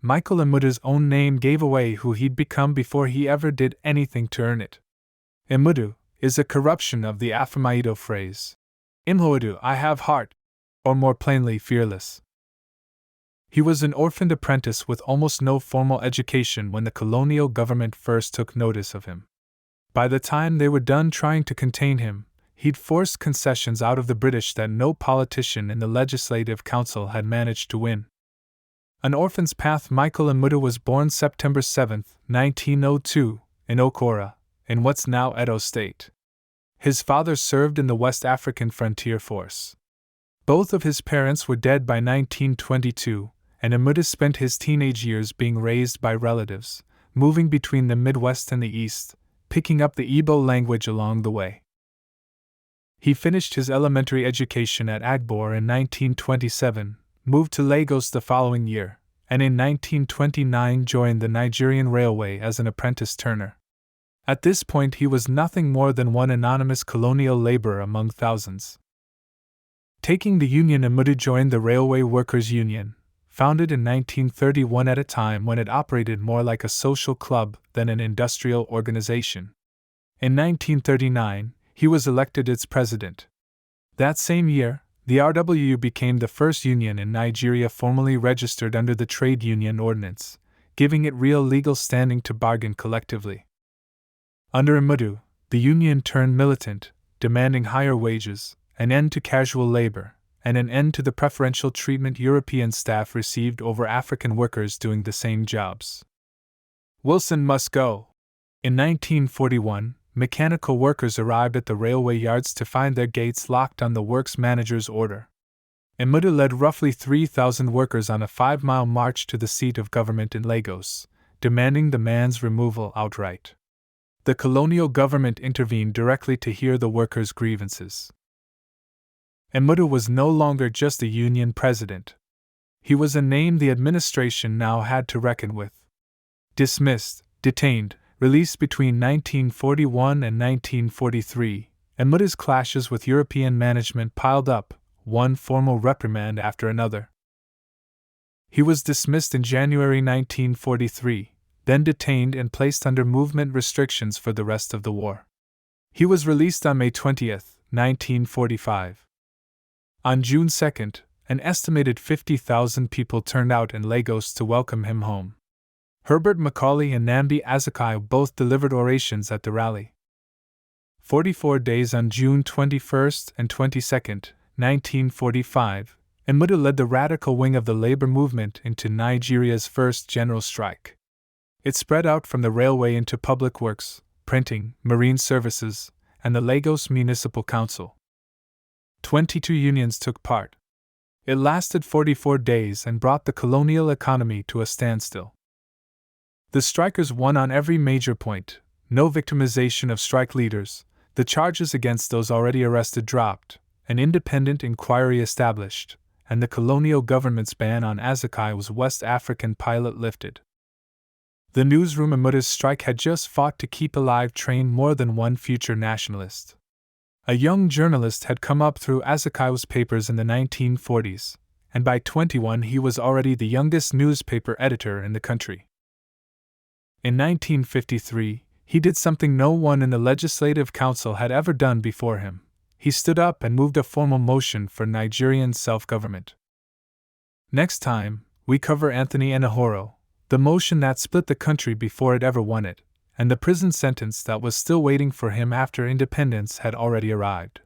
Michael Emudu's own name gave away who he'd become before he ever did anything to earn it. Emudu is a corruption of the Afro-Maido phrase, Imhoedu, I have heart, or more plainly, fearless. He was an orphaned apprentice with almost no formal education when the colonial government first took notice of him. By the time they were done trying to contain him, he'd forced concessions out of the British that no politician in the Legislative Council had managed to win. An orphan's path. Michael Emudu was born September 7, 1902, in Okora, in what's now Edo State. His father served in the West African Frontier Force. Both of his parents were dead by 1922, and Emudu spent his teenage years being raised by relatives, moving between the Midwest and the East, picking up the Igbo language along the way. He finished his elementary education at Agbor in 1927, moved to Lagos the following year, and in 1929 joined the Nigerian Railway as an apprentice turner. At this point he was nothing more than one anonymous colonial laborer among thousands. Taking the union, Emudu joined the Railway Workers' Union, founded in 1931 at a time when it operated more like a social club than an industrial organization. In 1939, he was elected its president. That same year, the RWU became the first union in Nigeria formally registered under the Trade Union Ordinance, giving it real legal standing to bargain collectively. Under Emudu, the union turned militant, demanding higher wages, an end to casual labor, and an end to the preferential treatment European staff received over African workers doing the same jobs. Wilson must go. In 1941, mechanical workers arrived at the railway yards to find their gates locked on the works manager's order. Emudu led roughly 3,000 workers on a 5-mile march to the seat of government in Lagos, demanding the man's removal outright. The colonial government intervened directly to hear the workers' grievances. Emudu was no longer just a union president. He was a name the administration now had to reckon with. Dismissed, detained, released between 1941 and 1943, Emudu's clashes with European management piled up, one formal reprimand after another. He was dismissed in January 1943, then detained and placed under movement restrictions for the rest of the war. He was released on May 20, 1945. On June 2, an estimated 50,000 people turned out in Lagos to welcome him home. Herbert Macaulay and Nnamdi Azikiwe both delivered orations at the rally. 44 days on June 21 and 22, 1945, Emudu led the radical wing of the labor movement into Nigeria's first general strike. It spread out from the railway into public works, printing, marine services, and the Lagos Municipal Council. 22 unions took part. It lasted 44 days and brought the colonial economy to a standstill. The strikers won on every major point: no victimization of strike leaders, the charges against those already arrested dropped, an independent inquiry established, and the colonial government's ban on Azikiwe's West African pilot lifted. The newsroom Emudu's strike had just fought to keep alive trained more than one future nationalist. A young journalist had come up through Azikiwe's papers in the 1940s, and by 21 he was already the youngest newspaper editor in the country. In 1953, he did something no one in the Legislative Council had ever done before him. He stood up and moved a formal motion for Nigerian self-government. Next time, we cover Anthony Enahoro, the motion that split the country before it ever won it, and the prison sentence that was still waiting for him after independence had already arrived.